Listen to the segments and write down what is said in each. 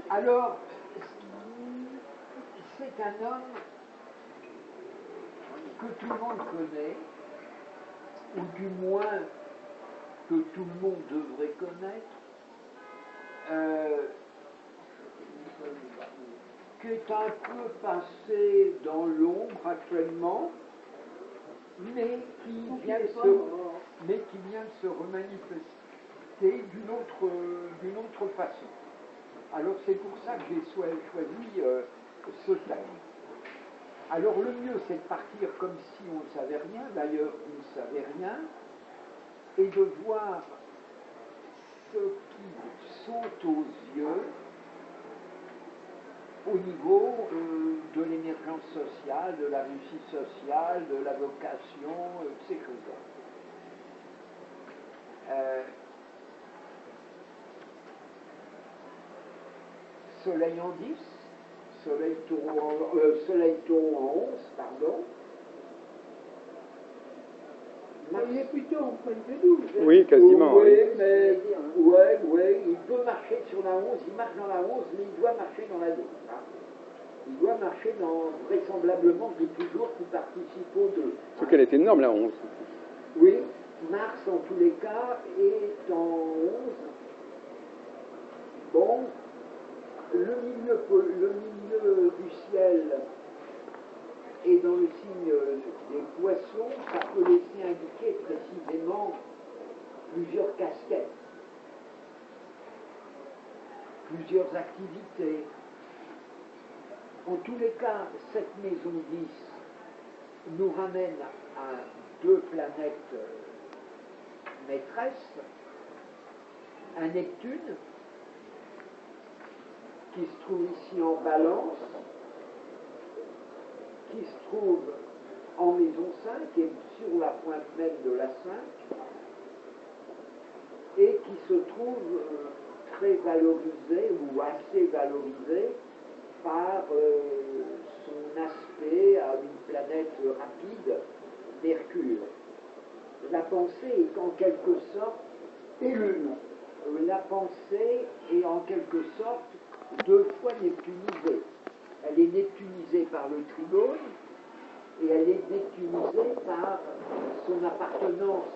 Alors, c'est un homme que tout le monde connaît, ou du moins que tout le monde devrait connaître, qui est un peu passé dans l'ombre actuellement, mais qui vient de se remanifester d'une autre façon. Alors c'est pour ça que j'ai choisi ce thème. Alors le mieux c'est de partir comme si on ne savait rien, d'ailleurs on ne savait rien, et de voir ce qui saute aux yeux au niveau de l'émergence sociale, de la réussite sociale, de la vocation, de ces choses-là. Soleil en 10, Soleil taureau en 11, pardon. Il est plutôt en point de 12. Oui, quasiment. Oui, mais il peut marcher sur la 11, il marche dans la 11, mais il doit marcher dans la 12. Hein. Il doit marcher dans, vraisemblablement, je dis toujours, qui participe aux deux. Sauf qu'elle est énorme, la 11. Oui, Mars, en tous les cas, est en 11. Bon, le milieu du ciel est dans le signe des poissons, ça peut laisser indiquer précisément plusieurs casquettes, plusieurs activités. En tous les cas, cette maison 10 nous ramène à deux planètes maîtresses, un Neptune qui se trouve ici en Balance, qui se trouve en maison 5 et sur la pointe même de la 5, et qui se trouve très valorisé ou assez valorisé par son aspect à une planète rapide, Mercure. La pensée est en quelque sorte, et Lune, la pensée est en quelque sorte deux fois neptunisée. Elle est neptunisée par le trigone et elle est neptunisée par son appartenance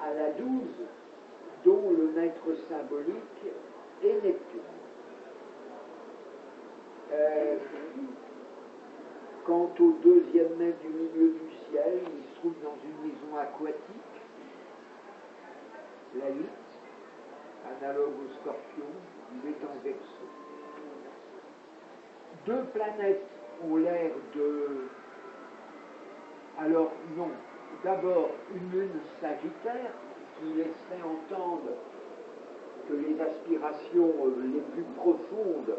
à la 12, dont le maître symbolique est Neptune. Quant au deuxième maître du milieu du ciel, il se trouve dans une maison aquatique, la 8, analogue au Scorpion, il est en Verseau. Deux planètes ont l'air de... Alors non, d'abord une lune Sagittaire qui laisserait entendre que les aspirations les plus profondes,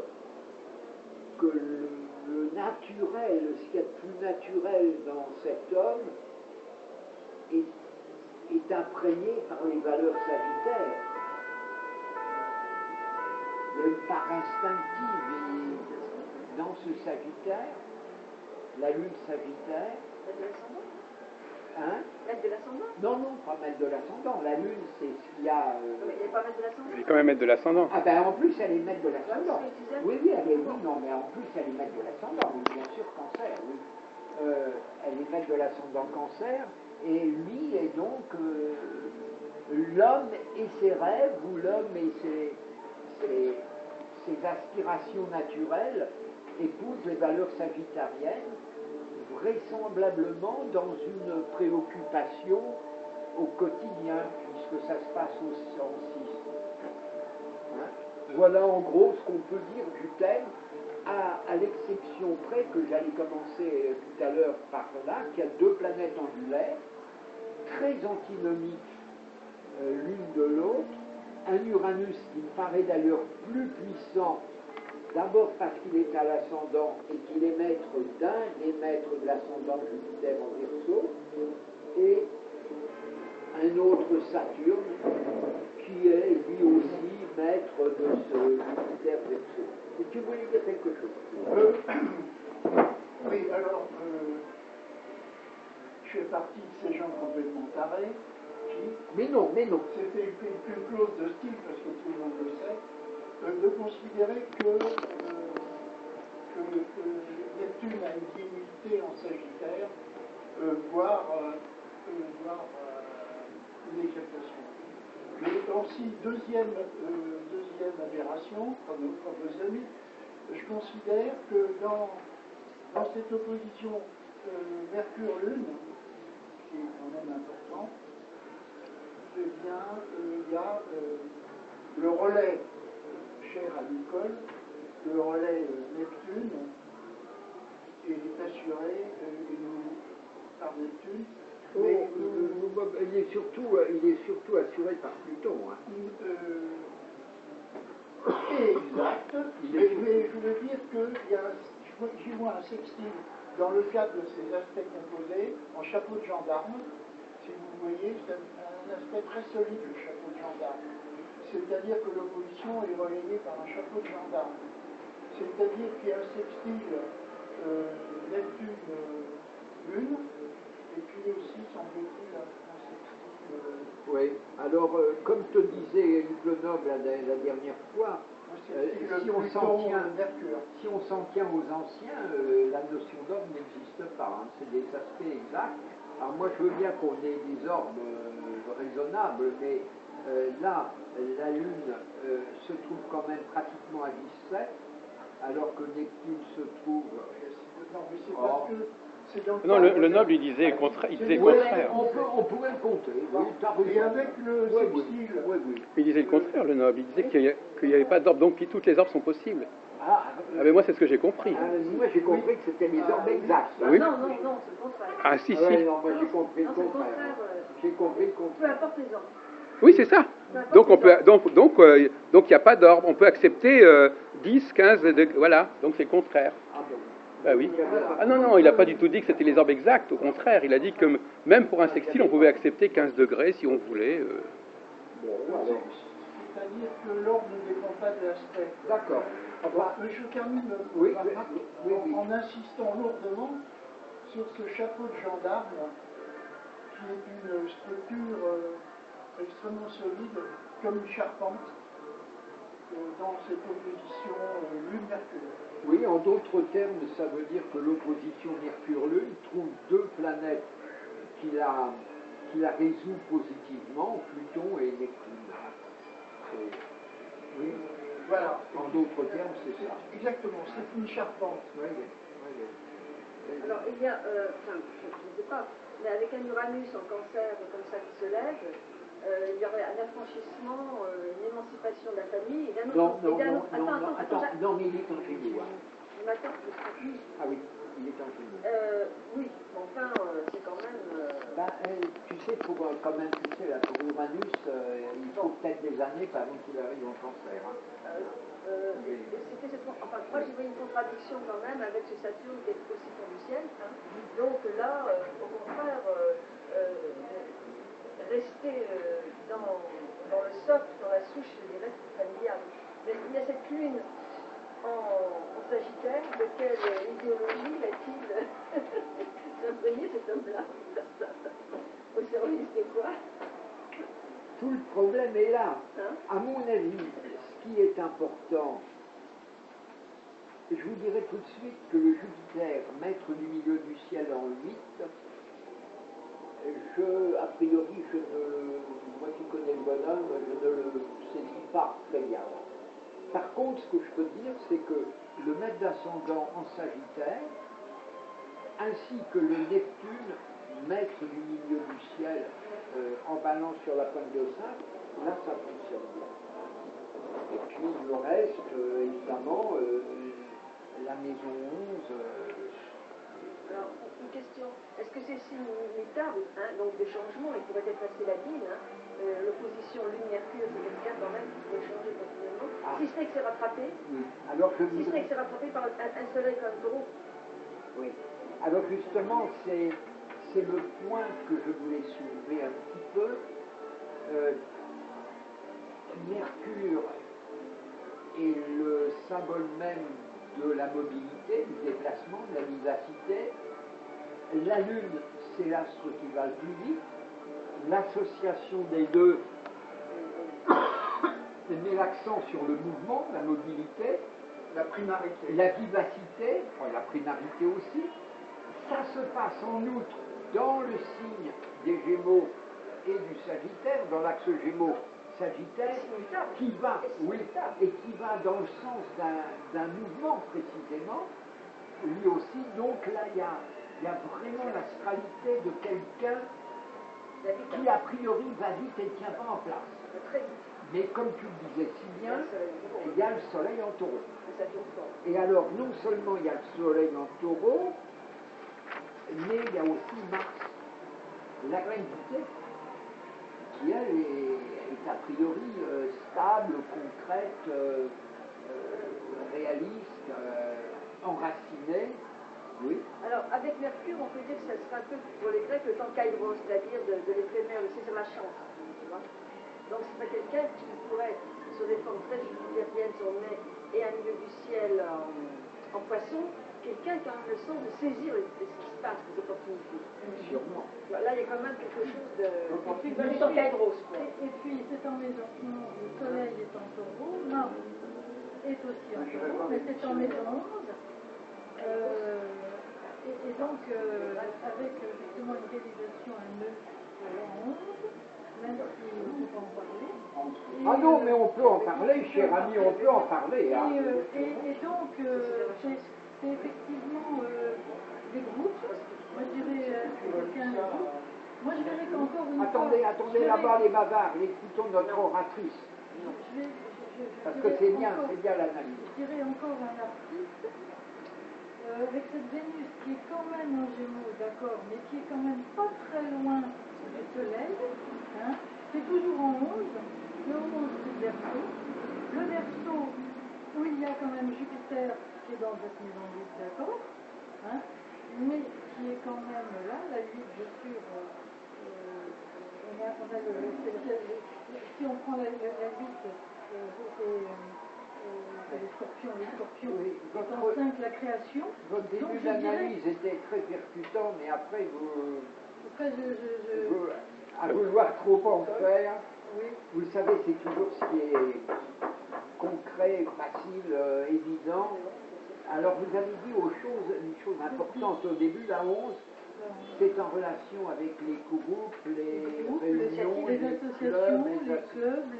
que le naturel, ce qu'il y a de plus naturel dans cet homme est imprégné par les valeurs sagittaires. Il y a une part instinctive et dans ce Sagittaire, la lune Sagittaire. Maître de l'ascendant? Hein? Maître de l'ascendant? Non, non, pas maître de l'ascendant. La lune, c'est ce qu'il y a. Mais il n'est pas maître de l'ascendant? Elle est quand même maître de l'ascendant. Ah ben en plus, elle est maître de l'ascendant. Oui, Oui, elle est, oui, non, mais en plus, elle est maître de l'ascendant. Oui, bien sûr, Cancer, oui. Elle est maître de l'ascendant Cancer, et lui est donc l'homme et ses rêves, ou l'homme et ses aspirations naturelles épousent les valeurs sagittariennes, vraisemblablement dans une préoccupation au quotidien, puisque ça se passe au 6. Hein? Voilà en gros ce qu'on peut dire du thème, à l'exception près que j'allais commencer tout à l'heure par là, qu'il y a deux planètes angulaires, très antinomiques l'une de l'autre, un Uranus qui me paraît d'ailleurs plus puissant, d'abord parce qu'il est à l'ascendant et qu'il est maître d'un des maîtres de l'ascendant Jupiter en Verseau, et un autre Saturne qui est lui aussi maître de ce Jupiter Verseau. Et tu voulais dire quelque chose? Oui, alors, je fais partie de ces gens complètement tarés qui... Mais non. C'était une clause de style, parce que tout le monde le sait. de considérer que Neptune a une dignité en Sagittaire, voire une exaltation. Mais aussi, deuxième aberration, comme vos amis, je considère que dans cette opposition Mercure-Lune, qui est quand même importante, eh bien, il y a le relais cher à Nicole, le relais Neptune est assuré par Neptune. Mais, il est surtout assuré par Pluton. Hein. Exact. Mais je veux dire que j'y vois un sextile dans le cadre de ces aspects composés en chapeau de gendarme. Si vous voyez, c'est un aspect très solide, le chapeau de gendarme. C'est-à-dire que l'opposition est relayée par un chapeau de gendarme. C'est-à-dire qu'il y a un sextile Neptune-Lune, et puis aussi, semble-t-il, un sextile. Oui, alors, comme te disait Lenoble la dernière fois, si on s'en tient aux anciens, la notion d'ordre n'existe pas. Hein, c'est des aspects exacts. Alors moi, je veux bien qu'on ait des ordres raisonnables, mais là, la Lune se trouve quand même pratiquement à 17, alors que Neptune se trouve... Non, mais c'est parce que c'est dans Non, le noble, il disait le contraire. On pourrait le compter. Oui, et avec le sextile. Il disait le contraire, le noble. Il disait qu'il n'y avait pas d'ordre, donc toutes les ordres sont possibles. Ah, mais moi, c'est ce que j'ai compris. Moi, j'ai compris que c'était les ordres exacts. Oui. Non, c'est le contraire. Ah, si, si. Non, moi, j'ai compris le contraire. J'ai compris le Peu contraire. importe les ordres. Oui, c'est ça. Donc il n'y a pas d'ordre. On peut accepter 10, 15, voilà. Donc c'est le contraire. Ah bon. Bah oui. Ah non, il n'a pas du tout dit que c'était les orbes exacts. Au contraire, il a dit que même pour un sextile, on pouvait accepter 15 degrés si on voulait. Bon, alors. C'est-à-dire que l'ordre ne dépend pas de l'aspect. D'accord. Enfin, Je termine en insistant lourdement sur ce chapeau de gendarme qui est une structure extrêmement solide, comme une charpente, dans cette opposition Lune-Mercure. oui, en d'autres termes, ça veut dire que l'opposition Mercure-Lune trouve deux planètes qui la résout positivement, Pluton et Neptune. Oui. Voilà. En d'autres termes, c'est ça. Exactement, c'est une charpente. Oui. Alors, il y a, je ne sais pas, mais avec un Uranus en cancer comme ça qui se lève, il y aurait un affranchissement, une émancipation de la famille, et d'un autre... Non, mais il est en Génie. Je m'attends, je suis... Ah oui, il est en Génie. Oui, enfin, c'est quand même... Tu sais, pour Uranus, il faut peut-être des années avant qu'il arrive en cancer. Hein. Moi, j'ai vu une contradiction quand même avec ce Saturne qui est aussi pour du ciel. Hein. Donc là, au contraire, rester dans le socle, dans la souche, je dirais, c'est familial. Mais il y a cette lune en Sagittaire, de quelle idéologie va-t-il s'imprégner cet homme-là? Au service de quoi? Tout le problème est là. Hein? À mon avis, ce qui est important, je vous dirais tout de suite que le Jupiter, maître du milieu du ciel en 8, a priori, moi qui connais le bonhomme, je ne le saisis pas très bien. Par contre, ce que je peux dire, c'est que le maître d'ascendant en Sagittaire, ainsi que le Neptune, maître du milieu du ciel, en balance sur la pointe de 5, là ça fonctionne bien. Et puis le reste, évidemment, la maison 11. Alors, une question. Est-ce que c'est signe inéluctable, donc des changements, il pourrait être assez labile, l'opposition Lune-Mercure, c'est quelqu'un quand même qui pourrait changer continuellement, si ce n'est que c'est rattrapé, si ce n'est que c'est rattrapé par un soleil comme Taureau. Oui. Alors justement, c'est le point que je voulais soulever un petit peu. Mercure est le symbole même de la mobilité, du déplacement, de la vivacité. La Lune, c'est l'astre qui va le plus vite. L'association des deux met met l'accent sur le mouvement, la mobilité, La primarité. la vivacité, la primarité aussi. Ça se passe en outre dans le signe des Gémeaux et du Sagittaire, dans l'axe Gémeaux-Sagittaire, qui va, oui, et qui va dans le sens d'un mouvement précisément, lui aussi. Donc là, il y a vraiment l'astralité de quelqu'un qui a priori va vite et ne tient pas en place. Très vite. Mais comme tu le disais si bien, il y a le soleil en taureau. Ça tourne fort. Et alors, non seulement il y a le soleil en taureau, mais il y a aussi Mars, l'activité, qui elle est a priori stable, concrète, réaliste, enracinée. Oui. Alors, avec Mercure, on peut dire que ça sera un peu pour les Grecs le temps kairos, c'est-à-dire de l'éphémère, c'est la chance. Tu vois. Donc, c'est pas quelqu'un qui pourrait, sur des formes très jupitériennes, son nez et un milieu du ciel en poisson, quelqu'un qui a le sens de saisir ce qui se passe, les opportunités. Sûrement. Là, il y a quand même quelque chose de Et temps kairos, quoi. et puis, c'est en maison, le soleil est en taureau, Mars est aussi en taureau, mais c'est en maison 11. Et donc, avec justement une réalisation à 9 en 11, même si on ne peut pas en parler. Ah non, mais on peut en parler, cher ami, on peut en parler. Hein. Et donc, c'est effectivement des groupes. Moi, je dirais quelqu'un de groupe. Moi, je verrais qu'encore une fois... Attendez là-bas les bavards, écoutons notre oratrice. Parce que c'est bien l'analyse. Je dirais encore un artiste, avec cette Vénus qui est quand même en Gémeaux, d'accord, mais qui est quand même pas très loin du Soleil. Hein. C'est toujours en 11. Le 11, c'est le Verseau. Le Verseau, où il y a quand même Jupiter qui est dans cette maison 8, d'accord, hein, mais qui est quand même là, la 8, bien sûr. Si on prend la 8, les scorpions, Oui, en 5, la création. Votre début d'analyse était très percutant, mais après, à vouloir trop en faire, oui. vous savez, c'est toujours ce qui est concret, facile, évident. Alors, vous avez dit une chose importante au début, la 11, c'est en relation avec les groupes, les réunions, les associations, les clubs,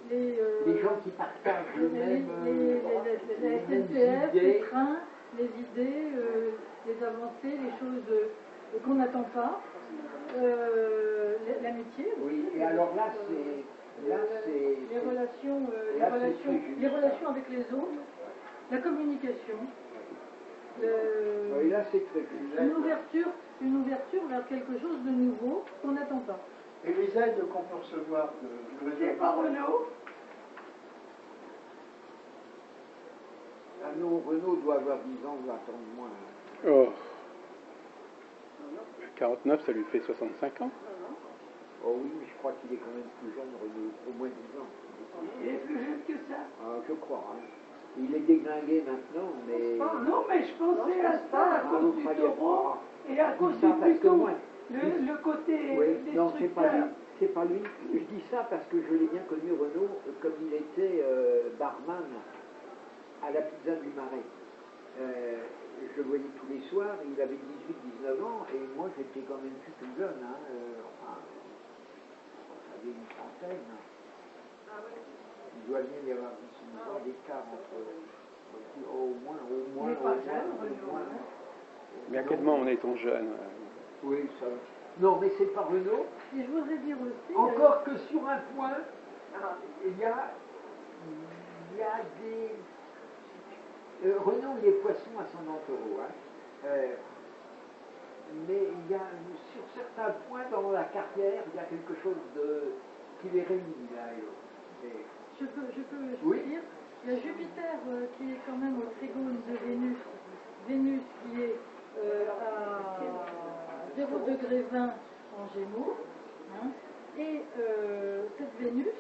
les gens qui partagent le même les SNCF, les trains, les idées, les avancées, les choses qu'on n'attend pas, l'amitié. Oui, et alors là, c'est les relations avec les autres, la communication. Oui, là, c'est très juste. Une ouverture vers quelque chose de nouveau qu'on n'attend pas. Et les aides qu'on peut recevoir de C'est pas Renaud. Ah non, Renaud doit avoir 10 ans, doit attendre moins. Oh. 49, ça lui fait 65 ans. Oh oui, mais je crois qu'il est quand même plus jeune, Renaud, au moins 10 ans. Il est plus jeune que ça. Ah, je crois. Hein. Il est déglingué maintenant, mais... Oh, non, mais je pensais à ça à cause du taureau et à cause du parce que Pluton. moi, Le côté oui, non, c'est pas lui. destructeur. C'est pas lui. Je dis ça parce que je l'ai bien connu, Renaud, comme il était barman à la Pizza du Marais. Je le voyais tous les soirs, il avait 18-19 ans, et moi j'étais quand même plus tout jeune. Hein, enfin, j'avais une trentaine. Ah ouais. Il doit bien y avoir 18 ans d'écart entre... au moins. Il n'est pas jeune, Renaud. Mais à quel moment on est-on jeune? Oui, ça... Non, mais c'est pas Renaud. Et je voudrais dire aussi... Encore que sur un point, il y a des... Renaud, il est poisson à son taureau. Hein. Mais il y a, sur certains points dans la carrière, il y a quelque chose qui les réunit là et l'autre. Je peux Oui. dire, il y a Jupiter qui est quand même au trigone de Vénus. Vénus qui est à 0 degré 20 en Gémeaux. Hein, et cette Vénus,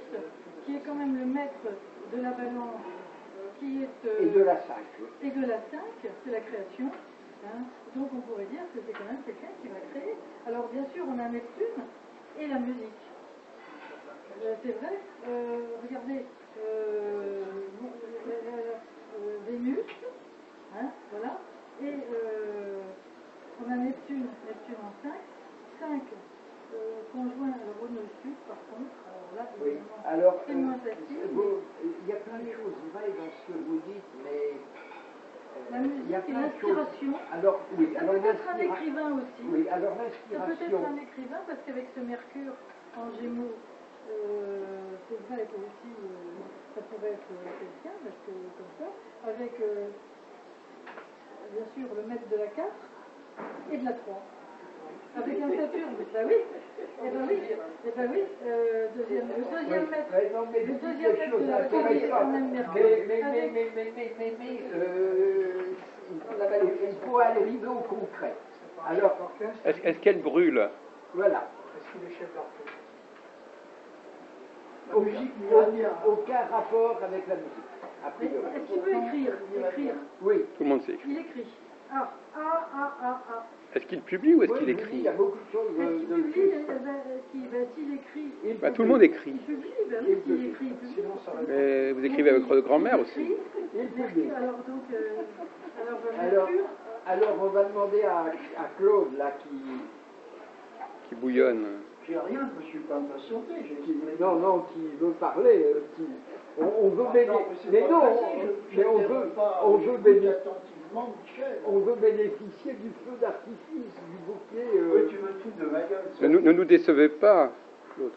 qui est quand même le maître de la balance, qui est... et de la 5. Et de la 5, c'est la création. Hein, donc on pourrait dire que c'est quand même quelqu'un qui va créer. Alors bien sûr, on a Neptune et la musique. C'est vrai, regardez, Vénus, hein, voilà, et on a Neptune en 5 conjoints, alors au nœud sud par contre, alors là, Oui, évidemment, alors, c'est moins facile. il y a plein de choses vraies dans ce que vous dites, mais La il y musique a et plein de choses. l'inspiration. Alors, oui, Ça alors peut être un l'inspira- écrivain aussi. Oui, alors Ça peut être l'inspiration. un écrivain parce qu'avec ce Mercure en Gémeaux, c'est vrai que aussi ça pourrait être quelqu'un, parce que comme ça, avec bien sûr le maître de la 4 et de la 3. Avec un Saturne, bah oui, eh ben oui, eh ben oui, le deuxième maître. Ouais, non, mais Le dites deuxième des maître choses de la famille est intéressantes. quand même Mercure. Il faut arriver au concret. Alors, Est-ce qu'elle brûle? voilà. Est-ce qu'il est chef d'orchestre? La Aucun, musique lui va bien. aucun rapport avec la musique, a Mais priori. est-ce qu'il peut écrire? Oui. Tout le monde sait écrire. Il écrit. Ah. Est-ce qu'il publie ou est-ce Oui, qu'il oui, écrit? il y a beaucoup de choses Est-ce qu'il de publie? plus. S'il écrit, Bah, tout le monde écrit. il publie, ben oui, s'il écrit, il publie. Sinon, ça va être... Mais vous écrivez avec votre grand-mère aussi. Il publie. Alors donc, Alors, Mercure, alors, on va demander à Claude, là, Qui bouillonne. J'ai rien, je ne suis pas impatienté. qui veut parler, on veut bénéficier, mais non, on veut bénéficier. attentivement, Michel. On veut bénéficier du feu d'artifice, du bouquet. Oui, tu me fous de ma gueule. Ne nous décevez pas, Claude.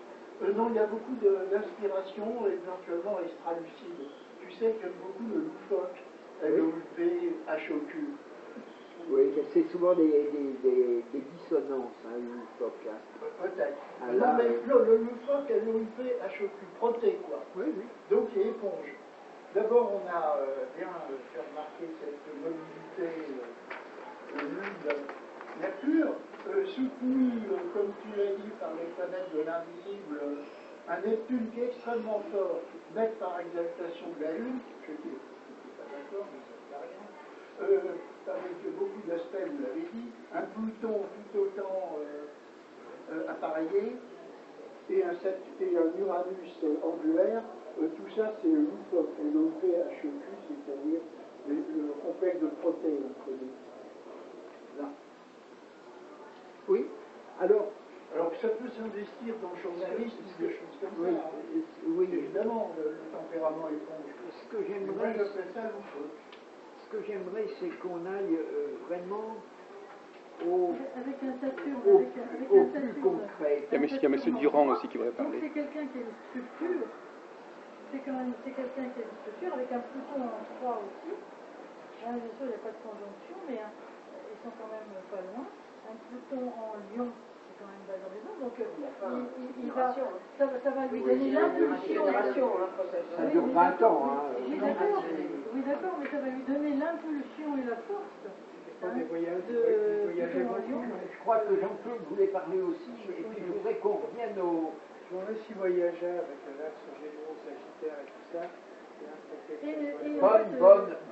Non, il y a beaucoup d'inspiration, éventuellement extra-lucide. Tu sais, j'aime beaucoup le loufoque, LOUP, HOQ. Oui, mais c'est souvent des dissonances, hein, le loufoque, hein. Peut-être. Ah, Non, là, mais le loufoque, LOUP, HOQ, proté, quoi. Oui, oui. Donc, il est éponge. D'abord, on a bien fait remarquer cette mobilité de Mercure, soutenue, comme tu l'as dit, par les planètes de l'invisible, un Neptune qui est extrêmement fort, net par exaltation de la Lune, je dis, pas d'accord, mais ça ne fait rien, avec beaucoup d'aspects, vous l'avez dit, un Pluton tout autant appareillé, et un Uranus angulaire. Tout ça, c'est le loufoque, LOP, HEQ, c'est-à-dire le complexe de protéines entre nous. Là. Oui. Alors, Ça peut s'investir dans le journalisme ou des choses comme oui, ça. Hein. oui. Évidemment, le tempérament éponge. Ce que Moi, j'appelle ça loufoque. ce que j'aimerais, c'est qu'on aille vraiment au avec un Saturne, plus avec un Saturne. concret. Il y a M. Durand aussi qui voudrait Donc parler. c'est quelqu'un qui a une structure, c'est quelqu'un qui a une structure avec un Pluton en 3 aussi. Bien sûr, il n'y a pas de conjonction, mais ils sont quand même pas loin. Un Pluton en Lion, c'est quand même valorisant, donc il va, ça va lui donner l'impulsion. Ça dure 20 ans. Hein. Oui, d'accord, mais ça va lui donner l'impulsion et la force. Des voyages, Pluton en Lion. Je crois que Jean-Claude voulait parler aussi, et puis je voudrais qu'on revienne au... Je voudrais aussi voyager avec l'axe Gémeaux, Sagittaire et tout ça.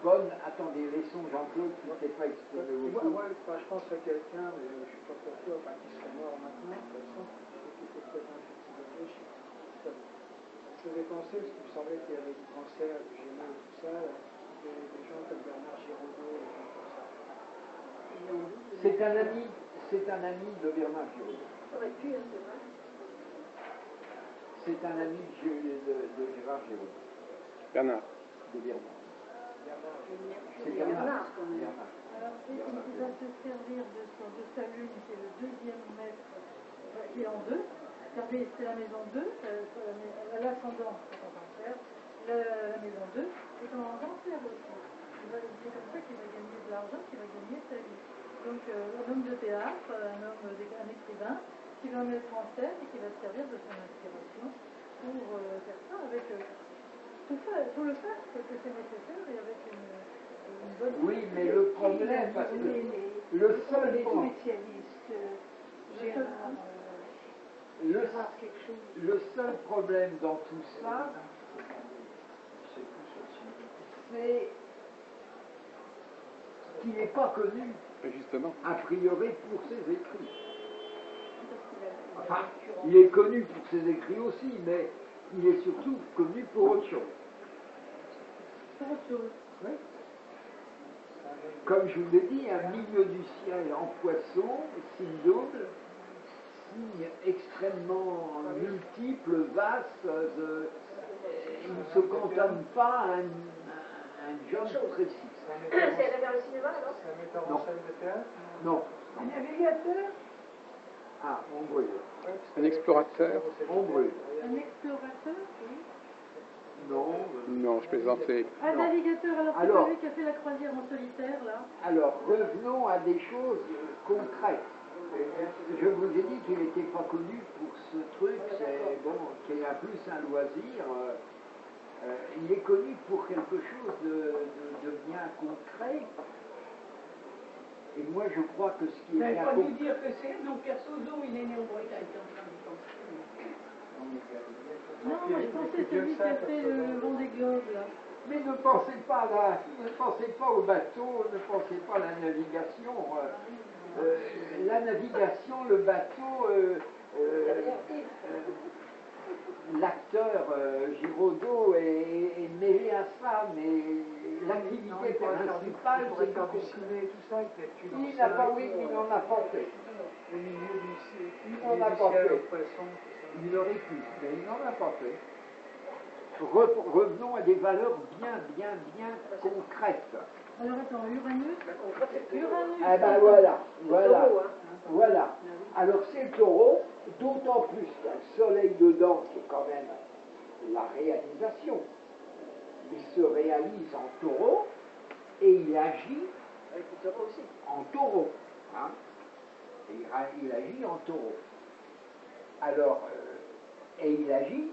Bonne, attendez, laissons Jean-Claude qui ne s'est pas exprimé beaucoup. Moi, je pense à quelqu'un, mais je ne suis pas pour toi, qui serait mort maintenant, de toute façon, qui était présent chez je devais penser, parce qu'il me semblait qu'il y avait du cancer, du Gémeaux et tout ça, des gens comme Bernard Giraudot, des gens comme ça. C'est un ami de Bernard Giraudot. C'est un ami de Gérard Giraudot. Bernard. De Bernard. C'est Bernard. Alors, il va se servir de sa lune, qui est le deuxième maître, qui est en 2. C'est la maison 2, l'ascendant, c'est en cancer, la maison 2, est en cancer aussi. C'est comme ça qu'il va gagner de l'argent, qu'il va gagner sa vie. Donc, un homme de théâtre, un écrivain, qui va mettre en scène et qui va se servir de son inspiration pour faire ça avec tout le faire, parce que c'est nécessaire et avec une bonne... Oui, mais le problème, parce que le seul problème dans tout ça, c'est qu'il n'est pas connu, Justement. a priori, pour ses écrits. Enfin, il est connu pour ses écrits aussi, mais il est surtout connu pour autre chose. Pour autre chose. Oui. Comme je vous l'ai dit, un milieu du ciel en poisson, signe double, signe extrêmement multiple, vaste, il ne se cantonne pas à un job précis. C'est allé vers le cinéma, alors? C'est un metteur Non. en scène de théâtre? Non. Un navigateur? Ah, on brûle. Un explorateur? On brûle. Un explorateur, oui. Non. Non, je plaisantais. Un Non. navigateur, alors c'est Alors- pas lui qui a fait la croisière en solitaire, là. Alors, revenons à des choses concrètes. Je vous ai dit qu'il n'était pas connu pour ce truc, c'est bon, qui est plus un loisir. Il est connu pour quelque chose de bien concret. Et moi, je crois que ce qui est Mais il bien faut lui concret. dire que c'est. Donc, Kersozo, il est né en Bretagne. Non, moi je pensais celui qui a fait le Vendée Globe, là. Mais ne pensez pas ne pensez pas au bateau, ne pensez pas à la navigation. La navigation, le bateau, l'acteur Giraudot est mêlé à ça, mais l'activité principale, c'est Faire du ciné et tout ça, il il n'a pas, oui, il n'en a pas fait. Au milieu du ciel, Il n'en a pas fait. poisson. Il aurait pu, mais il n'en a pas fait. Revenons à des valeurs bien concrètes. Alors attends, Uranus. Uranus. Ah ben attends. voilà. Alors c'est le taureau, d'autant plus qu'il y a le soleil dedans, qui est quand même la réalisation. Il se réalise en taureau et il agit en taureau. Hein. Il agit en taureau. Alors, et il agit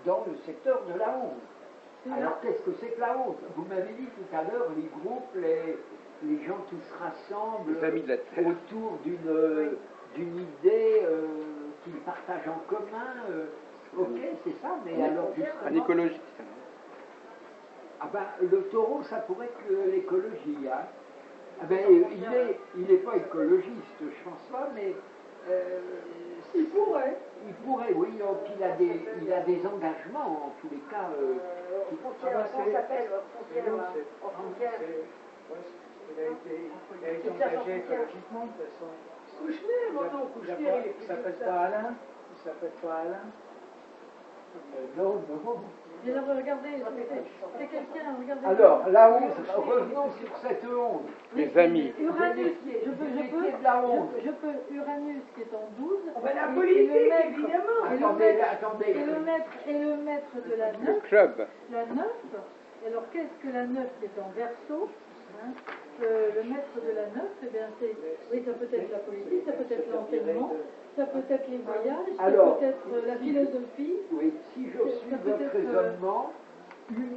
dans le secteur de la honte. Alors qu'est-ce que c'est que la honte? Vous m'avez dit tout à l'heure, les groupes, les gens qui se rassemblent Les amis de la Terre. autour d'une idée qu'ils partagent en commun. Ok, c'est ça, mais alors Un justement... écologiste. Ah ben, le taureau, ça pourrait être l'écologie. Hein. Ah ben, il n'est pas écologiste, je pense pas, mais... Il pourrait. Il pourrait, oui, donc il a des engagements, en tous les cas. Frontière, comment ça s'appelle? Frontière, là. En frontière. Il a été engagé écologiquement, de toute façon. Kouchner, non, Kouchner, il est Il plus s'appelle que pas ça. Alain? Il s'appelle pas Alain? Non. Et alors regardez, c'est quelqu'un, regardez. Alors, la honte, revenons sur cette honte. Les amis. Uranus, je peux Uranus qui est en 12. Oh, ben, la et politique, le maître- évidemment. et le Attendez, maître- attendez. Et le maître de la Le 9, club. la 9, alors qu'est-ce que la 9 qui est en verso, hein, le maître de la 9, eh bien c'est, oui, ça peut être la politique, ça peut être l'enseignement, ça peut être les voyages, ça Alors, peut être la philosophie. Oui, si je suis Ça peut votre être, raisonnement, une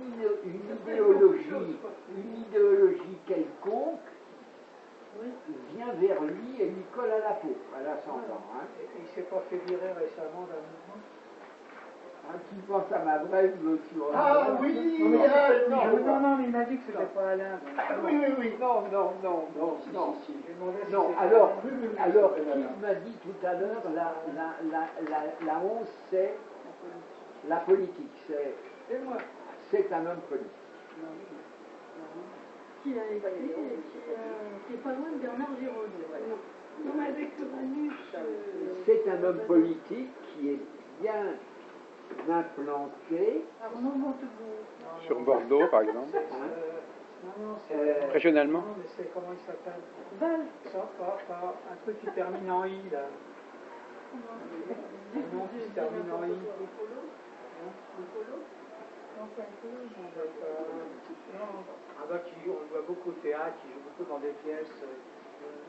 idéologie quelconque Oui. vient vers lui et lui colle à la peau. Voilà, s'entend. Hein. Il ne s'est pas fait virer récemment d'un mouvement? Qui pense à ma brève sur... Ah oui, Non, non, mais il m'a dit que c'était pas Alain. Oui. Non. J'ai demandé si Non, c'était alors, Alain. qui m'a dit tout à l'heure, la honte, c'est la politique, c'est un homme politique. Qui a écrit, qui est pas loin de Bernard Giraud. Non, mais avec Uranus. C'est un homme politique qui est bien implanté. Arnaud Montebourg. Sur Bordeaux, par exemple. Non, c'est... Régionalement. Non, mais c'est comment il s'appelle? Val. Ça, pas un truc qui termine en I, là. Un nom qui se termine en I. Ah bah, on le voit beaucoup au théâtre, il joue beaucoup dans des pièces.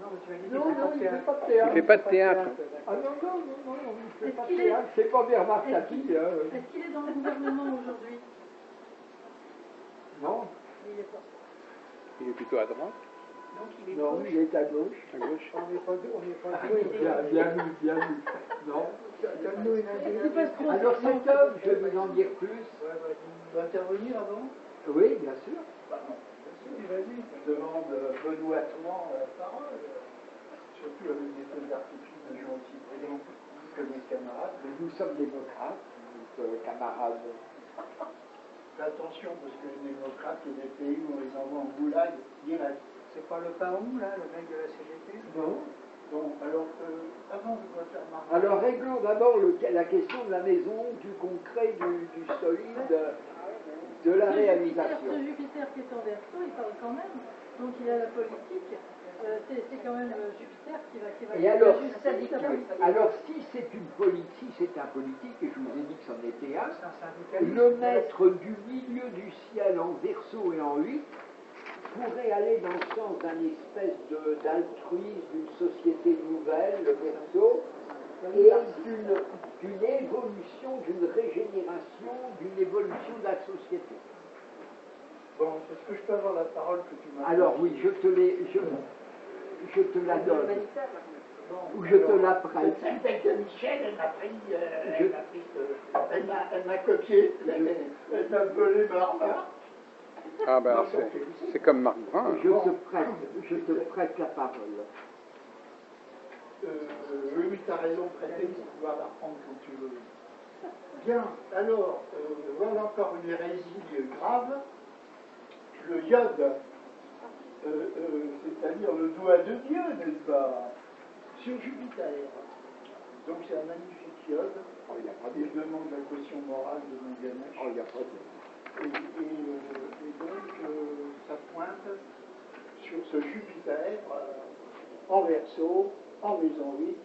Non, mais tu m'as dit qu'il Non, fait pas de il ne fait théâtre. pas de théâtre. Il fait pas de théâtre. Ah non, il ne fait Est-ce pas de qu'il est- théâtre. C'est pas Bernard Tapie. Est-ce qu'il est dans le gouvernement aujourd'hui? Non, Il est pas. Il est plutôt à droite, non, il est à gauche. à gauche. On n'est pas deux, on n'est pas Oui, deux. bien vu. Non. Donne-nous une idée. C'est pas trop. Alors cet homme, je vais vous en dire plus. Ouais, vas-y. Tu veux intervenir avant? Oui, bien sûr. Vas-y. Je demande benoîtement la parole, surtout avec des feux d'artifice de gentils présents que mes camarades. Mais nous sommes démocrates. camarade. Fais attention, parce que les démocrates, il y a des pays où on les envoie en goulag direct. C'est pas le Paon, là, le mec de la CGT? Non. Bon, alors, avant de faire marquer. Alors réglons d'abord la question de la maison, du concret, du solide, de la réalisation. Ce Jupiter qui est en Verseau, il parle quand même. Donc il y a la politique. C'est quand même Jupiter qui va. Et alors, la alors si c'est une politique, si c'est un politique, et je vous ai dit que c'en était un, C'est un syndicaliste. le maître du milieu du ciel en Verseau et en 8 pourrait aller dans le sens d'un espèce d'altruisme, d'une société nouvelle, le Verseau, et d'une évolution, d'une régénération, d'une évolution de la société. Bon, est-ce que je peux avoir la parole que tu m'as Alors oui, je te la donne, Bon, ou je te alors, la prête. Cette belle de Michel, elle m'a copié, elle m'a volé ma remarque. Ah ben, c'est comme Marc Brun. Je te prête la parole. Oui, tu as raison, prêter pour pouvoir la reprendre quand tu veux. Bien, alors, voilà encore une hérésie grave. Le iode, c'est-à-dire le doigt de Dieu, n'est-ce pas, sur Jupiter. Donc c'est un magnifique iode. Oh, il n'y a pas Et je demande la caution morale de mon ganesh. Oh, il n'y a pas de... Et donc, ça pointe sur ce Jupiter en Verseau, en maison 8,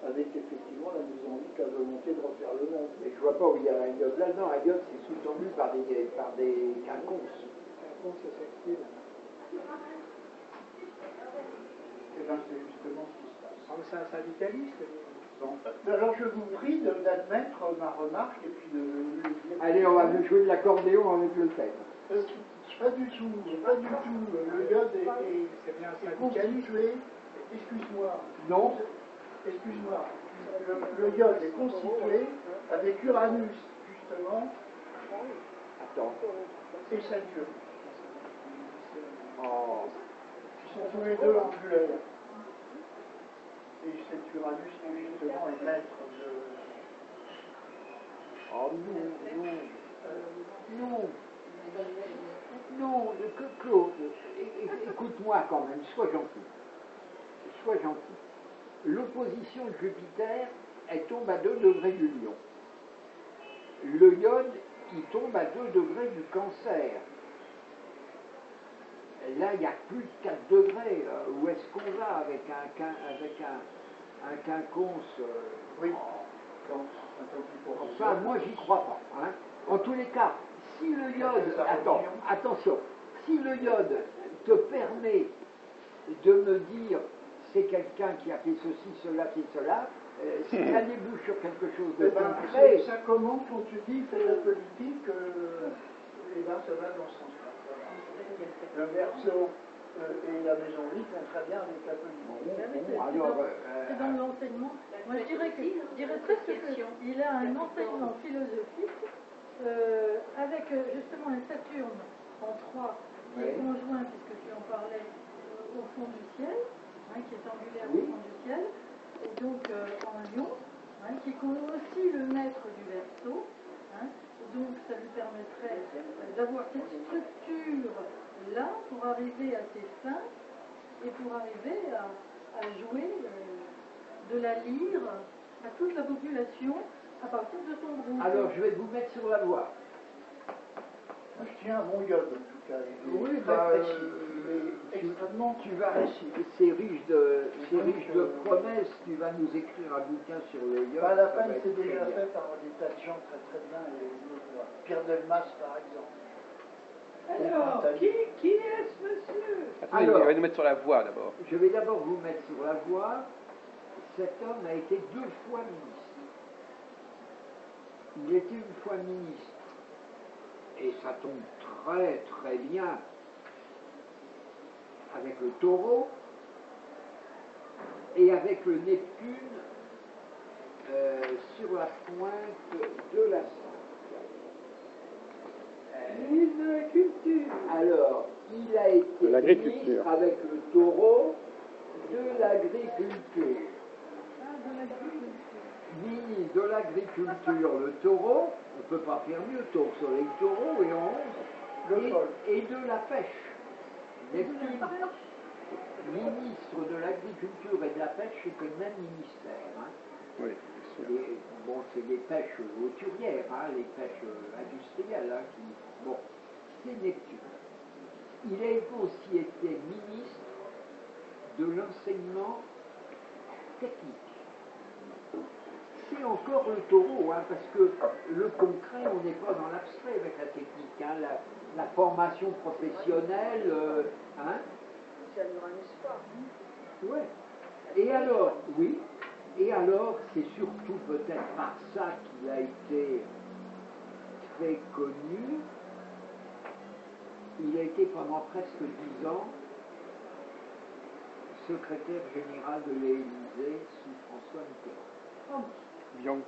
avec effectivement la maison 8, la volonté de refaire le monde. Mais je vois pas où il y a un iode là-dedans. Un iode, c'est sous-tendu par des quinconces. Quinconce, c'est sextile. Et bien, c'est justement ce qui se passe. Ah, mais c'est un syndicaliste. Bon. Alors, je vous prie d'admettre ma remarque et puis de me dire. Allez, on va jouer de l'accordéon avec le thème. Pas du tout, pas du tout. Le iode est constitué, excuse-moi. Non. Excuse-moi. Le iode est constitué avec Uranus, justement, Attends. et Saturne. Oh. Ils sont tous les deux angulaires. Et cet Uranus qui justement est maître de. Oh non, non. Non, Claude, écoute-moi quand même, sois gentil. Sois gentil. L'opposition de Jupiter, elle tombe à 2 degrés du Lion. Le iode, il tombe à 2 degrés du Cancer. Et là, il y a plus de 4 degrés. Où est-ce qu'on va avec un quinconce Oui. Donc, Enfin, moi, j'y crois pas. Hein. En tous les cas, si le iode... Attends, attention. Si le iode te permet de me dire c'est quelqu'un qui a fait ceci, cela, si ça débouche sur quelque chose de concret... Ça commence quand tu dis fais de la politique, et ben ça va dans ce sens-là. Le Verseau et la maison 8 vont très bien avec la politique. C'est dans l'enseignement. Moi, je dirais presque qu'il a un enseignement philosophique avec justement un Saturne en 3 qui est conjoint, puisque tu en parlais, au fond du ciel, qui est angulaire au fond du ciel, et donc en Lion, qui est aussi le maître du Verseau. Donc ça lui permettrait d'avoir cette structure-là pour arriver à ses fins et pour arriver à jouer de la lyre à toute la population à partir de son groupe. Alors je vais vous mettre sur la voie. Moi, je tiens à mon iode en tout cas. Oui, extrêmement c'est riche de promesses. Tu vas nous écrire un bouquin sur le iode. À la fin, c'est déjà fait par des tas de gens très bien. Pierre Delmas, par exemple. Alors, qui est-ce, monsieur? Attendez, il va nous mettre sur la voie d'abord. Je vais d'abord vous mettre sur la voie. Cet homme a été 2 fois ministre. Il était une fois ministre. Et ça tombe très très bien avec le Taureau et avec le Neptune sur la pointe de la Ministre de la Culture. Alors, il a été ministre avec le Taureau de l'agriculture. Ministre de l'agriculture, le Taureau, ne peut pas faire mieux, tour soleil taureau et en 11, et de la pêche. Neptune, ministre de l'agriculture et de la pêche, c'est le même ministère. Hein. Oui, bien sûr. Bon, c'est les pêches hauturières, hein, les pêches industrielles. Hein, bon, c'est Neptune. Il a aussi été ministre de l'enseignement technique. C'est encore le taureau, hein, parce que le concret, on n'est pas dans l'abstrait avec la technique. Hein, la formation professionnelle, hein. C'est l'Uranus fort. Ouais. Et alors, oui, et alors, c'est surtout peut-être par ça qu'il a été très connu. Il a été pendant presque 10 ans secrétaire général de l'Élysée sous François Mitterrand. Bianco.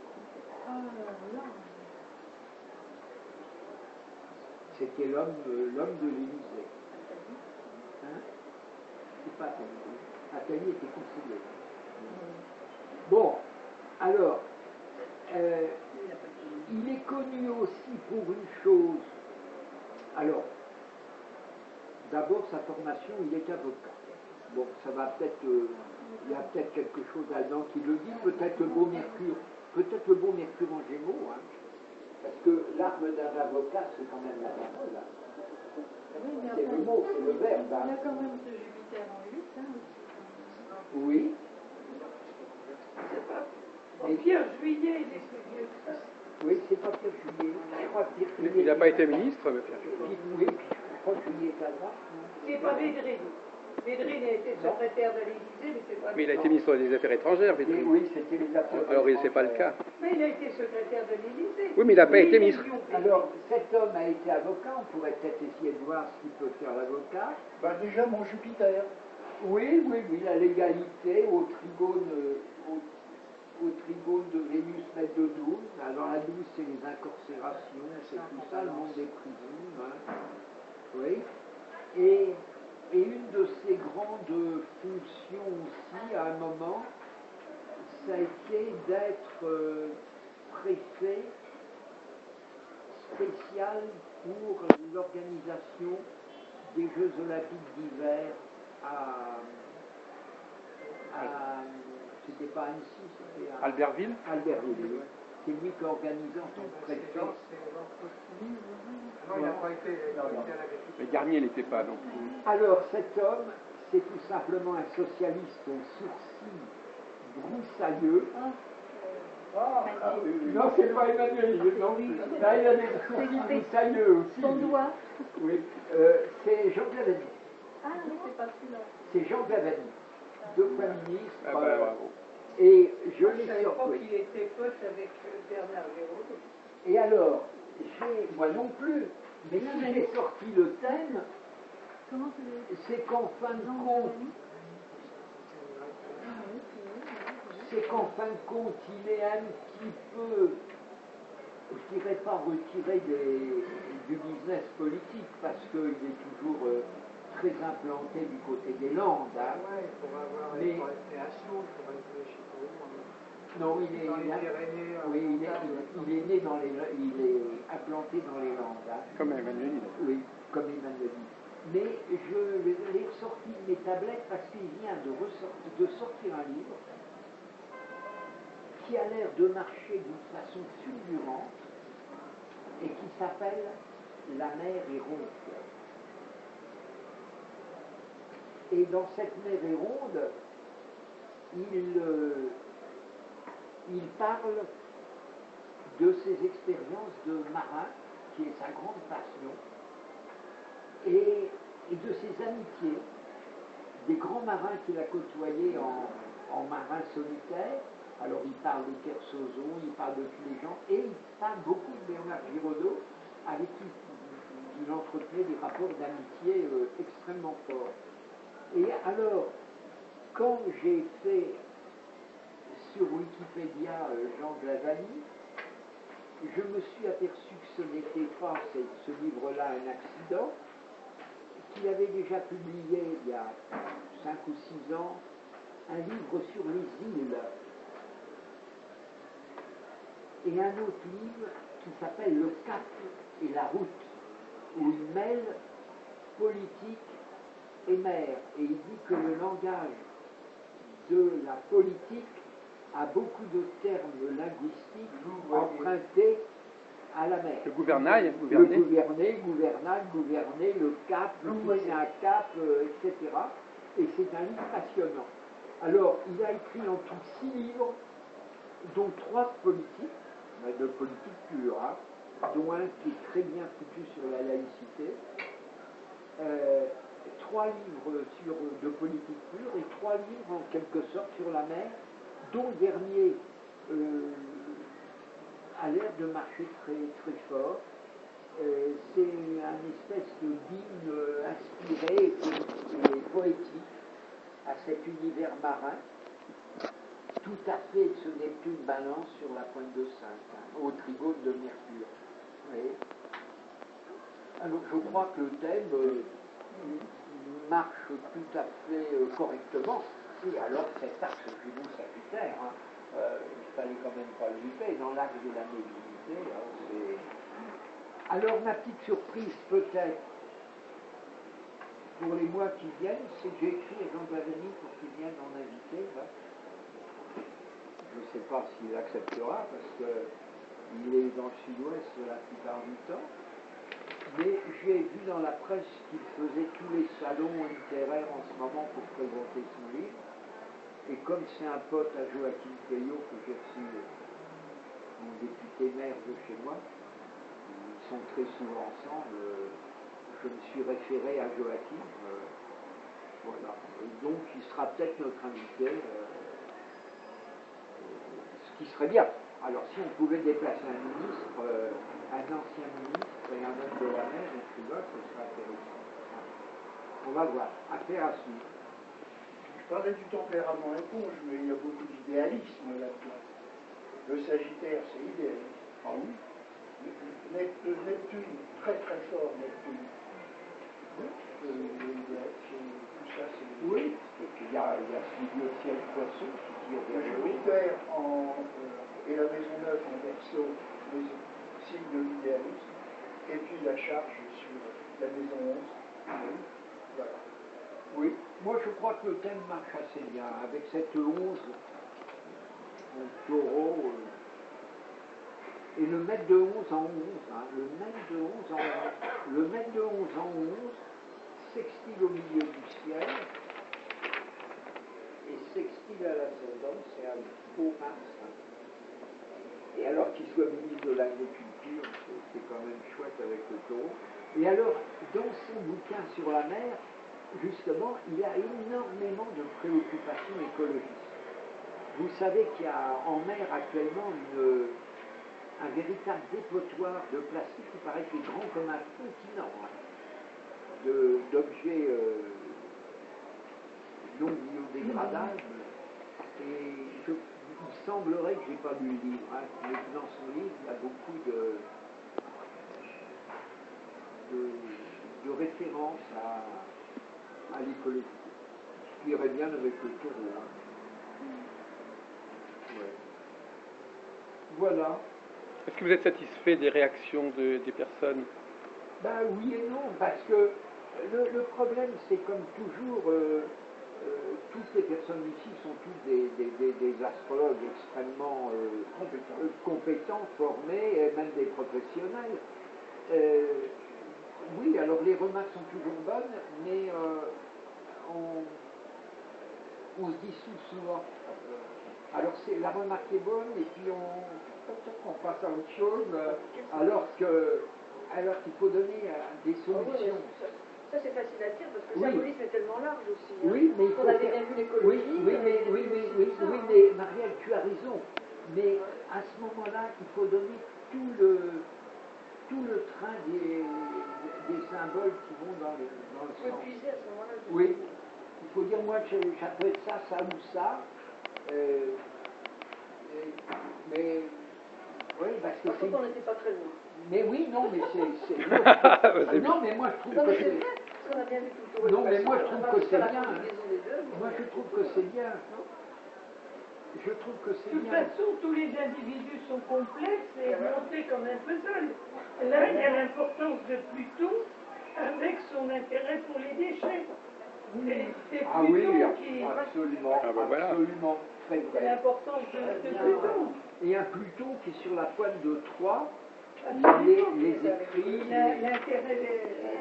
C'était l'homme de l'Élysée. Hein? C'est pas Attali. Attali était conseiller. Bon, alors, il est connu aussi pour une chose. Alors, d'abord, sa formation, il est avocat. Bon, ça va peut-être, il y a peut-être quelque chose là-dedans qui le dit, peut-être le beau Mercure en Gémeaux, hein, parce que l'arme d'un avocat, c'est quand même la parole. Hein. Oui, mais C'est le mot, c'est le verbe. il y a Hein. quand même ce Jupiter en 8, hein, aussi. Oui. Et Pierre Juillet, il est studieux. Oui, c'est pas Pierre Juillet. Je crois que Pierre Juillet. Il n'a pas été ministre, mais Pierre. Oui, je crois que Juillet est à droite. C'est pas Védrine. Védrine a été secrétaire de l'Élysée, mais c'est pas. Mais il a été ministre des Affaires étrangères, Et Védrine. oui, c'était les affaires. Alors, c'est pas le cas. Mais il a été secrétaire de l'Élysée. Oui, mais il n'a pas été ministre. Alors, cet homme a été avocat, on pourrait peut-être essayer de voir s'il peut faire l'avocat. Ben déjà, mon Jupiter. Oui, la légalité au trigone de Vénus mètre de 12. Alors la 12, c'est les incarcérations, c'est tout ça, le monde des prisons. Hein. Oui. Et une de ses grandes fonctions aussi, à un moment, ça a été d'être préfet spécial pour l'organisation des Jeux Olympiques d'hiver c'était pas Annecy, c'était à Albertville. Albertville, oui. C'est lui qui organisait en tant que préfet. Non, il n'a pas été à l'agriculture. Mais Garnier n'était pas non plus. Alors cet homme, c'est tout simplement un socialiste aux sourcils broussailleux. Non, c'est pas Emmanuel, non. Là, il a des sourcils broussailleux aussi. Son doigt. Oui, c'est Jean Glavany. Ah oui, c'est pas celui-là. C'est Jean Glavany, deux fois ministre. Ah ben, bravo. Et je Je ne l'ai savais pas sorti. qu'il était pote avec Bernard Giraudot. Et alors, moi non plus, mais si j'ai sorti le thème, Comment tu veux? c'est qu'en fin de compte, il est un petit peu, je dirais pas retiré du business politique, parce qu'il est toujours très implanté du côté des Landes. Hein. Ouais, pour avoir Mais- une récréation, pour aller jouer chez vous. Non, il est, Dans les Pyrénées, oui, il est né dans les, il est implanté dans les Landes. Hein. Comme Emmanuel. Oui, comme Emmanuel. Mais je l'ai ressorti de mes tablettes parce qu'il vient de sortir un livre qui a l'air de marcher d'une façon fulgurante et qui s'appelle La mer est ronde. Et dans cette mer est ronde, il parle de ses expériences de marin, qui est sa grande passion, et de ses amitiés, des grands marins qu'il a côtoyés en marin solitaire. Alors il parle de Kersozon, il parle de tous les gens, et il parle beaucoup de Bernard Giraudot, avec qui il entretenait des rapports d'amitié extrêmement forts. Et alors, quand j'ai fait sur Wikipédia Jean Glavany, je me suis aperçu que ce n'était pas ce livre-là un accident, qu'il avait déjà publié il y a 5 ou 6 ans un livre sur les îles et un autre livre qui s'appelle Le Cap et la route, où il mêle politique et mer. Et il dit que le langage de la politique a beaucoup de termes linguistiques empruntés à la mer. Le gouvernail, Le gouverner, gouvernail, gouverner, le cap, c'est un cap, etc. Et c'est un livre passionnant. Alors, il a écrit en tout 6 livres, dont 3 politiques, mais de politique pure, hein, dont un qui est très bien foutu sur la laïcité, 3 livres de politique pure et 3 livres en quelque sorte sur la mer, dont le dernier a l'air de marcher très, très fort. C'est un espèce de d'hymne inspiré et poétique à cet univers marin, tout à fait ce Neptune balance sur la pointe de 5, hein, au trigone de Mercure. Oui. Alors je crois que le thème marche tout à fait correctement. Et alors cet axe Juno-Sagittaire, hein, il fallait quand même pas le louper, dans l'axe de la mobilité. Hein, alors ma petite surprise peut-être pour les mois qui viennent, c'est que j'ai écrit à Jean Glaveny pour qu'il vienne en inviter. Hein. Je ne sais pas s'il acceptera parce qu'il est dans le sud-ouest la plupart du temps. Mais j'ai vu dans la presse qu'il faisait tous les salons littéraires en ce moment pour présenter son livre. Et comme c'est un pote à Joachim Peillot que j'ai reçu, mon député maire de chez moi, ils sont très souvent ensemble, je me suis référé à Joachim. Voilà. Et donc il sera peut-être notre invité, ce qui serait bien. Alors si on pouvait déplacer un ministre, un ancien ministre et un homme de la mer, écrivain, ce serait intéressant. On va voir. Affaire à suivre. Je parlais du tempérament éponge, mais il y a beaucoup d'idéalisme là-dedans. Le Sagittaire, c'est idéaliste. Ah oui. Neptune, très très fort Neptune. Tout ça, c'est... Oui, il y a celui au ciel poisson qui tire vers le haut. Jupiter et la maison 9 en Verseau, signe de l'idéalisme, et puis la charge sur la maison 11. Voilà. Oui, moi je crois que le thème marche assez bien, avec cette 11 en taureau, et le maître de 11 en 11, hein, le maître de 11 en 11, le maître de 11 en 11, sextile au milieu du ciel, et sextile à l'ascendant, c'est un beau Mars. Hein. Et alors qu'il soit ministre de l'agriculture, c'est quand même chouette avec le taureau. Et alors, dans son bouquin sur la mer, justement, il y a énormément de préoccupations écologistes. Vous savez qu'il y a en mer actuellement un véritable dépotoir de plastique qui paraît qu'il est grand comme un continent, hein, d'objets non biodégradables. Et il semblerait que je n'ai pas lu le livre, hein, mais dans son livre, il y a beaucoup de références à l'écologie, ce qui irait bien avec le taureau. Hein. Ouais. Voilà. Est-ce que vous êtes satisfait des réactions des personnes? Ben oui et non, parce que le problème, c'est comme toujours, toutes les personnes ici sont toutes des astrologues extrêmement compétents, formés, et même des professionnels. Oui, alors les remarques sont toujours bonnes, mais on se dissout souvent. Alors la remarque est bonne, et puis on passe à autre chose, alors qu'il faut donner des solutions. Ça c'est facile à dire parce que le Oui. symbolisme est tellement large aussi. Hein. Oui, mais il faut on avait faire... bien vu l'écologie. Oui, mais Marielle, tu as raison. Mais à ce moment-là, il faut donner tout le train des symboles qui vont dans le Il faut sens. épuiser à ce moment-là. Oui. Il faut dire, moi, j'appelle ça ou ça. Mais oui, parce que Surtout qu'on n'était pas très loin. Mais oui, non, mais c'est... non, mais moi je trouve Non, que mais c'est... c'est vrai, parce qu'on a bien vu tout le Non, mais moi je trouve que c'est bien. Moi Moi je trouve que c'est bien. je trouve que c'est De toute bien. façon, tous les individus sont complexes et montés comme un puzzle. Là, il y a l'importance de Pluton avec son intérêt pour les déchets. C'est Ah oui, Pluton qui... absolument, Ah ben voilà. absolument, très C'est vrai. l'importance de Pluton. Et un Pluton qui est sur la pointe de Troie, Absolument. les écrits, L'intérêt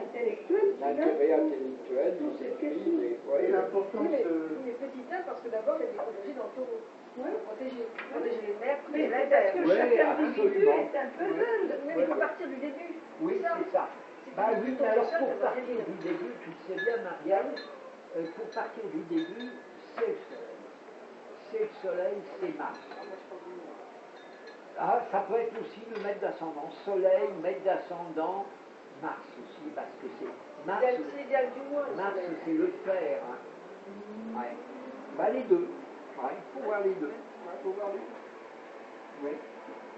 intellectuel, l'intérêt intellectuel, Toutes les ces écrits, questions. ouais, Et l'importance Oui, de... mais petit 1, parce que d'abord, il y a l'écologie dans le taureau. Protéger les mers, Mais protéger la parce terre. que Ouais, chaque individu absolument. est un puzzle. Mais il faut partir du début. Oui, Ça. c'est ça. Si Bah tu oui, tombes mais alors seul, pour ça va partir rien du début, tu le sais bien, Marianne, pour partir du début, c'est le soleil. C'est le soleil, c'est Mars. Ah, ça peut être aussi le maître d'ascendant. Soleil, maître d'ascendant, Mars aussi, parce que c'est Mars. C'est l'idéal du mois. le Mars, soleil. c'est le fer. Hein. Ouais. Bah les deux. Ouais, il faut voir les deux. Il faut voir les deux. Oui.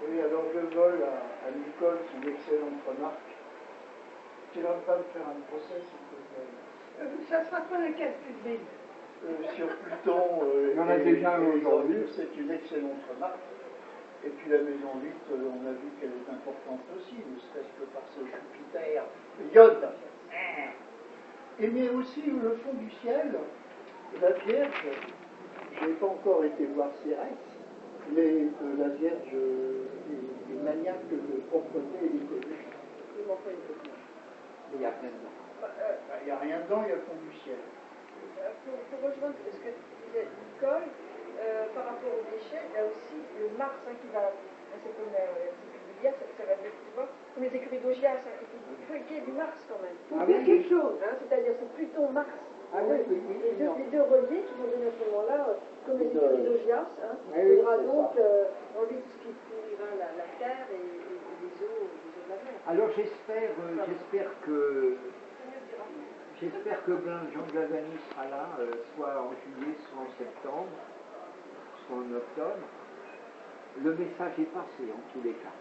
Oui, alors je vole à Nicole son excellente remarque. Tu ne vas pas me faire un procès, s'il te plaît. Ça sera pas un calcul B. Sur Pluton Il y en a déjà un et les aujourd'hui. ordures, c'est une excellente remarque. Et puis la maison 8, on a vu qu'elle est importante aussi, ne serait-ce que par ce Jupiter, Iode. Et mais aussi le fond du ciel, la Vierge, je n'ai pas encore été voir Cérès, mais la Vierge est maniaque de propreté et d'écologie. Il m'en faut une petite. Il y a plein de Il n'y a rien dedans, il y a le fond du ciel. Pour rejoindre ce que disait Nicole, par rapport aux déchets, il y a aussi le Mars qui va, c'est comme les écuries de Lias, ça va être, tu vois, comme les écuries d'Augias, il faut qu'il y ait du Mars quand même, pour Ah dire oui, quelque oui. chose, c'est-à-dire c'est Pluton-Mars. Ah oui, oui, oui, Les deux reliés qui vont donner à ce moment-là, comme les écuries d'Augias, Oui, il oui, faudra c'est donc enlever tout ce qui pourrira la terre et les eaux de la mer. Alors j'espère que Jean Glavani sera là, soit en juillet, soit en septembre, soit en octobre. Le message est passé en tous les cas.